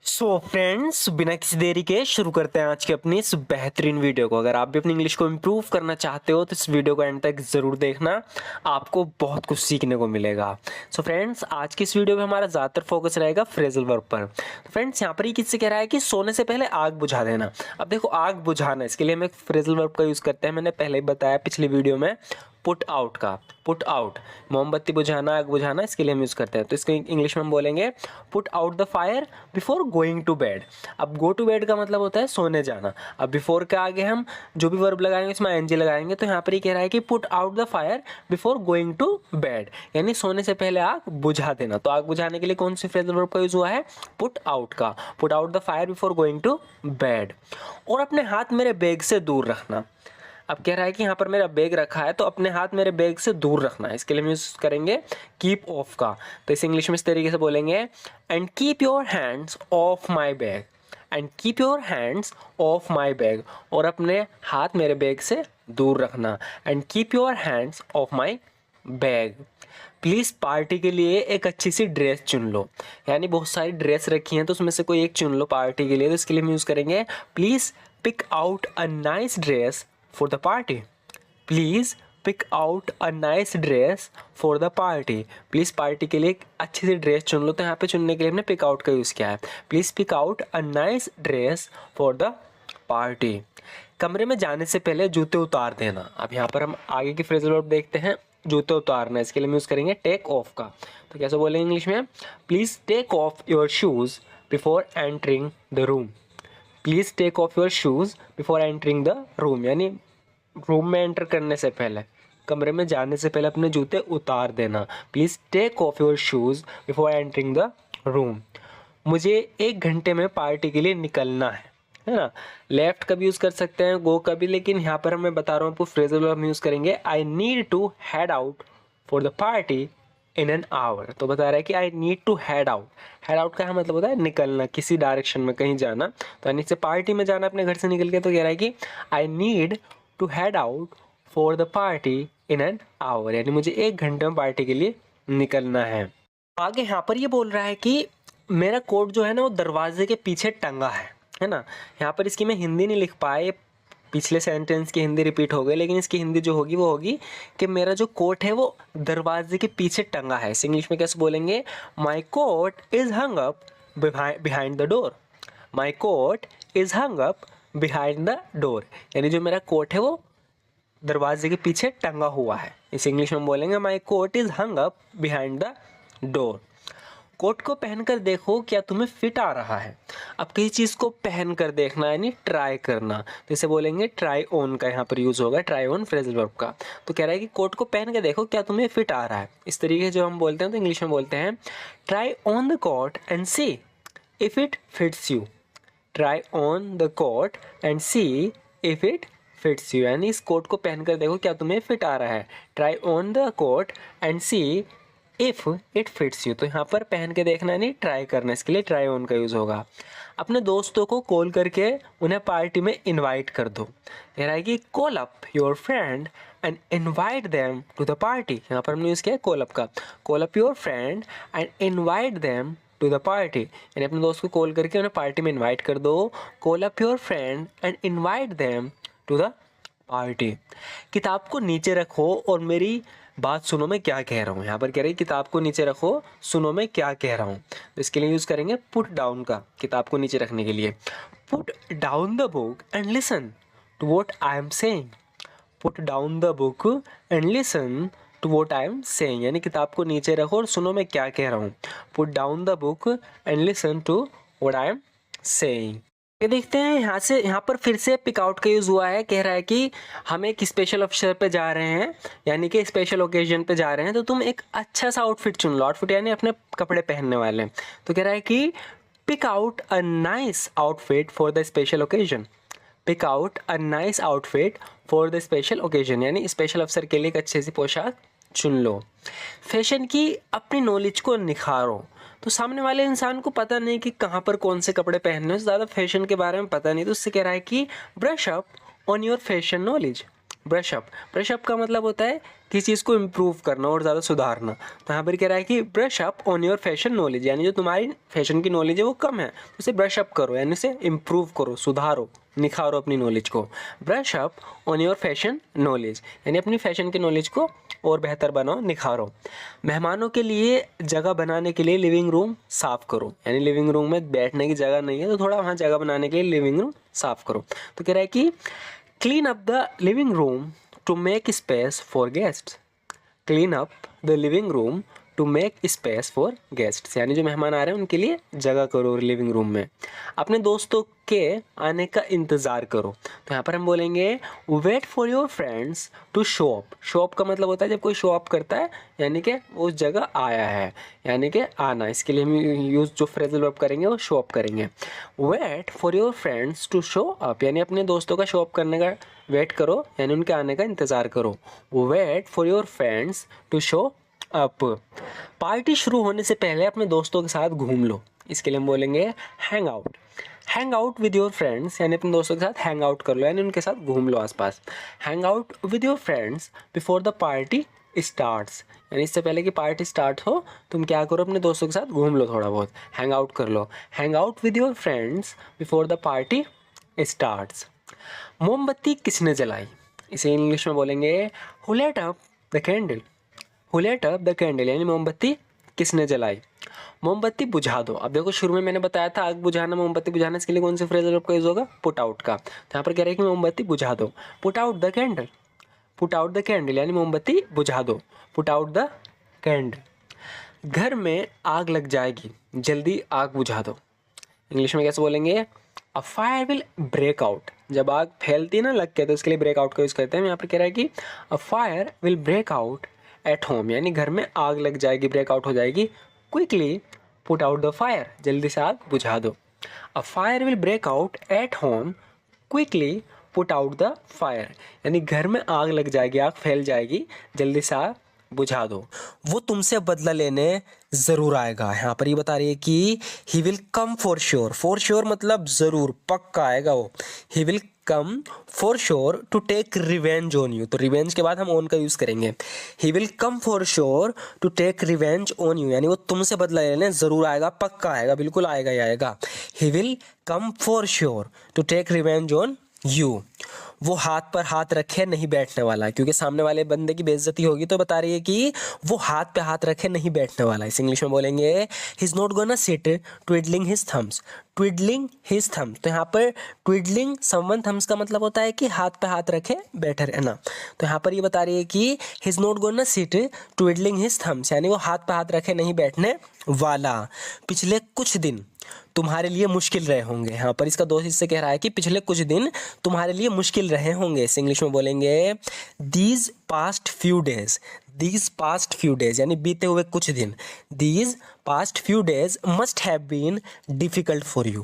Friends, बिना किसी देरी के शुरू करते हैं आज की अपनी इस बेहतरीन वीडियो को। अगर आप भी अपनी इंग्लिश को इम्प्रूव करना चाहते हो तो इस वीडियो को एंड तक ज़रूर देखना, आपको बहुत कुछ सीखने को मिलेगा। फ्रेंड्स, आज की इस वीडियो में हमारा ज़्यादातर फोकस रहेगा फ्रेजल वर्ब पर। तो फ्रेंड्स, यहाँ पर ये किससे कह रहा है कि सोने से पहले आग बुझा देना। अब देखो, आग बुझाना, इसके लिए हम एक फ्रेजल वर्ब का यूज़ करते हैं। मैंने पहले ही बताया पिछली वीडियो में, पुट आउट का। पुट आउट, मोमबत्ती बुझाना, आग बुझाना, इसके लिए हम यूज़ करते हैं। तो इसको इंग्लिश में हम बोलेंगे put out the fire before going to bed. अब गो टू बेड का मतलब होता है सोने जाना। अब बिफोर के आगे हम जो भी वर्ब लगाएंगे इसमें एनजी लगाएंगे। तो यहाँ पर ये कह रहा है कि put out the fire before going to bed, यानी सोने से पहले आग बुझा देना। तो आग बुझाने के लिए कौन सी फ्रेजल वर्ब का यूज़ हुआ है? पुट आउट का। Put out the fire before going to bed. और अपने हाथ मेरे बैग से दूर रखना। अब कह रहा है कि यहाँ पर मेरा बैग रखा है तो अपने हाथ मेरे बैग से दूर रखना है। इसके लिए हम यूज़ करेंगे कीप ऑफ का। तो इस इंग्लिश में इस तरीके से बोलेंगे, and keep your hands of my bag. And keep your hands of my bag, और अपने हाथ मेरे बैग से दूर रखना। And keep your hands of my bag. Please party के लिए एक अच्छी सी ड्रेस चुन लो। यानी बहुत सारी ड्रेस रखी हैं तो उसमें से कोई एक चुन लो पार्टी के लिए। तो इसके लिए हम यूज़ करेंगे, please pick out a nice dress for the party. Please pick out a nice dress for the party. Please party के लिए एक अच्छी सी ड्रेस चुन लो। तो यहाँ पे चुनने के लिए हमने पिक आउट का यूज़ किया है। Please pick out a nice dress for the party. कमरे में जाने से पहले जूते उतार देना। अब यहाँ पर हम आगे की फ्रेजल वर्ब देखते हैं, जूते उतारना। इसके लिए हम यूज़ करेंगे टेक ऑफ का। तो कैसे बोलेंगे इंग्लिश में? Please take off your shoes before entering the room. Please take off your shoes before entering the room, यानी रूम में एंटर करने से पहले, कमरे में जाने से पहले अपने जूते उतार देना। Please take off your shoes before entering the room. मुझे 1 घंटे में पार्टी के लिए निकलना है ना। लेफ्ट का भी यूज़ कर सकते हैं, गो का भी, लेकिन यहाँ पर मैं बता रहा हूँ आपको फ्रेजल वर्ब हम यूज़ करेंगे, I need to head out for the party in an hour. तो बता रहा है कि I need to head out. Head out का मतलब होता है निकलना, किसी डायरेक्शन में कहीं जाना। तो यानी से पार्टी में जाना अपने घर से निकल के। तो कह रहा है कि I need to head out for the party in an hour, यानी मुझे 1 घंटे में पार्टी के लिए निकलना है। आगे यहाँ पर ये बोल रहा है कि मेरा कोट जो है ना वो दरवाजे के पीछे टंगा है ना। यहाँ पर इसकी मैं हिंदी नहीं लिख पाया, पिछले सेंटेंस की हिंदी रिपीट हो गई, लेकिन इसकी हिंदी जो होगी वो होगी कि मेरा जो कोट है वो दरवाजे के पीछे टंगा है। इस इंग्लिश में कैसे बोलेंगे? My coat is hung up behind the door. My coat is hung up behind the door, यानी जो मेरा कोट है वो दरवाजे के पीछे टंगा हुआ है। इस इंग्लिश में बोलेंगे, my coat is hung up behind the door. Coat को पहनकर देखो क्या तुम्हें फिट आ रहा है। अब किसी चीज़ को पहनकर देखना यानी ट्राई करना, तो इसे बोलेंगे ट्राई ऑन का यहाँ पर यूज़ होगा, ट्राई ऑन फ्रेजल वर्ब का। तो कह रहा है कि कोट को पहन के देखो क्या तुम्हें फिट आ रहा है। इस तरीके से जो हम बोलते हैं तो इंग्लिश में बोलते हैं, try on the coat and see if it fits you. Try on the coat and see if it fits you, यानी इस कोट को पहनकर देखो क्या तुम्हें फिट आ रहा है। Try on the coat and see if it fits you. तो यहाँ पर पहन के देखना नहीं, ट्राई करना, इसके लिए ट्राई ऑन का यूज़ होगा। अपने दोस्तों को कॉल करके उन्हें पार्टी में इनवाइट कर दो। कह रहा है कि call up your friend and invite them to the party. यहाँ पर हमने यूज़ किया कॉल अप का। Call up your friend and invite them to the party, यानी अपने दोस्त को कॉल करके उन्हें पार्टी में इन्वाइट कर दो। Call up your friend and invite them to the party. किताब को नीचे रखो और मेरी बात सुनो मैं क्या कह रहा हूँ। यहाँ पर कह रही है किताब को नीचे रखो, सुनो मैं क्या कह रहा हूँ। तो इसके लिए यूज़ करेंगे पुट डाउन का, किताब को नीचे रखने के लिए। Put down the book and listen to what I am saying. Put down the book and listen to what I am saying, यानी किताब को नीचे रखो और सुनो मैं क्या कह रहा हूँ। Put down the book and listen to what I am saying. ये देखते हैं यहाँ पर फिर से पिक आउट का यूज़ हुआ है। कह रहा है कि हम एक स्पेशल अवसर पे जा रहे हैं, यानी कि स्पेशल ओकेजन पे जा रहे हैं, तो तुम एक अच्छा सा आउटफिट चुन लो। आउटफिट यानी अपने कपड़े पहनने वाले। तो कह रहा है कि pick out a nice outfit for the special occasion. Pick out a nice outfit for the special occasion, यानी स्पेशल अवसर के लिए एक अच्छी सी पोशाक चुन लो। फैशन की अपनी नॉलेज को निखारो। तो सामने वाले इंसान को पता नहीं कि कहाँ पर कौन से कपड़े पहनने हैं, ज़्यादा फैशन के बारे में पता नहीं, तो उससे कह रहा है कि brush up on your fashion knowledge. Brush up का मतलब होता है किसी चीज़ को इम्प्रूव करना और ज़्यादा सुधारना। तो यहाँ पर कह रहा है कि brush up on your fashion knowledge, यानी जो तुम्हारी फैशन की नॉलेज है वो कम है, तो उसे ब्रश अप करो, यानी उसे इम्प्रूव करो, सुधारो, निखारो अपनी नॉलेज को। Brush up on your fashion knowledge, यानी अपनी फैशन की नॉलेज को और बेहतर बनाओ, निखारो। मेहमानों के लिए जगह बनाने के लिए लिविंग रूम साफ़ करो, यानी लिविंग रूम में बैठने की जगह नहीं है तो थोड़ा वहाँ जगह बनाने के लिए लिविंग रूम साफ़ करो। तो कह रहा है कि clean up the living room to make space for guests. Clean up the living room to make space for guests, यानी जो मेहमान आ रहे हैं उनके लिए जगह करो लिविंग रूम में। अपने दोस्तों के आने का इंतज़ार करो। तो यहाँ पर हम बोलेंगे wait for your friends to show up. Show up का मतलब होता है जब कोई शो अप करता है, यानी कि वो उस जगह आया है, यानी कि आना। इसके लिए हम यूज़ जो फ्रेजल वर्ब करेंगे वो शो अप करेंगे। Wait for your friends to show up, यानी अपने दोस्तों का शो अप करने का वेट करो, यानी उनके आने का इंतज़ार करो। Wait for your friends to show up. Party शुरू होने से पहले अपने दोस्तों के साथ घूम लो। इसके लिए हम बोलेंगे hang out. Hang out with your friends, यानी अपने दोस्तों के साथ हैंग आउट कर लो, यानी उनके साथ घूम लो आसपास। Hang out with your friends before the party starts, यानी इससे पहले कि पार्टी स्टार्ट हो तुम क्या करो, अपने दोस्तों के साथ घूम लो, थोड़ा बहुत हैंग आउट कर लो। Hang out with your friends before the party starts. मोमबत्ती किसने जलाई? इसे इंग्लिश में बोलेंगे who lit up the candle. Who lit up the candle, यानी मोमबत्ती किसने जलाई। मोमबत्ती बुझा दो। अब देखो शुरू में मैंने बताया था आग बुझाना, मोमबत्ती बुझाना, इसके लिए कौन से फ्रेजल वर्ब का यूज होगा? पुट आउट का। तो यहाँ पर कह रहे हैं कि मोमबत्ती बुझा दो। Put out the candle. Put out the candle, यानी मोमबत्ती बुझा दो। Put out the candle. घर में आग लग जाएगी, जल्दी आग बुझा दो। इंग्लिश में कैसे बोलेंगे? A fire will break out. जब आग फैलती है ना लग के, तो इसके लिए ब्रेक आउट का यूज़ करते हैं। यहाँ पर कह रहा है कि a fire will break out at home, यानी घर में आग लग जाएगी, ब्रेकआउट हो जाएगी। Quickly put out the fire, जल्दी से आग बुझा दो। A fire will break out at home quickly put out the fire, यानी घर में आग लग जाएगी, आग फैल जाएगी, जल्दी से आग बुझा दो। वो तुमसे बदला लेने ज़रूर आएगा। यहाँ पर ये बता रही है कि he will come for sure. For sure मतलब ज़रूर, पक्का आएगा वो। He will come for sure to take revenge on you. तो रिवेंज के बाद हम ऑन का यूज़ करेंगे। He will come for sure to take revenge on you, यानी वो तुमसे बदला लेने ज़रूर आएगा, पक्का आएगा, बिल्कुल आएगा ही आएगा। He will come for sure to take revenge on you. वो हाथ पर हाथ रखे नहीं बैठने वाला, क्योंकि सामने वाले बंदे की बेइज्जती होगी, तो बता रही है कि वो हाथ पे हाथ रखे नहीं बैठने वाला। इस इंग्लिश में बोलेंगे he is not gonna sit twiddling his thumbs. Twiddling his thumbs, तो यहाँ पर ट्विडलिंग समवन थम्स का मतलब होता है कि हाथ पे हाथ रखे बैठे रहना। तो यहाँ पर ये बता रही है कि he is not gonna sit twiddling his thumbs, यानी वो हाथ पे हाथ रखे नहीं बैठने वाला। पिछले कुछ दिन तुम्हारे लिए मुश्किल रहे होंगे। यहाँ पर इसका दोस्त इससे कह रहा है कि पिछले कुछ दिन तुम्हारे लिए मुश्किल रहे होंगे। इस इंग्लिश में बोलेंगे these past few days. These past few days, यानी बीते हुए कुछ दिन। These past few days must have been difficult for you.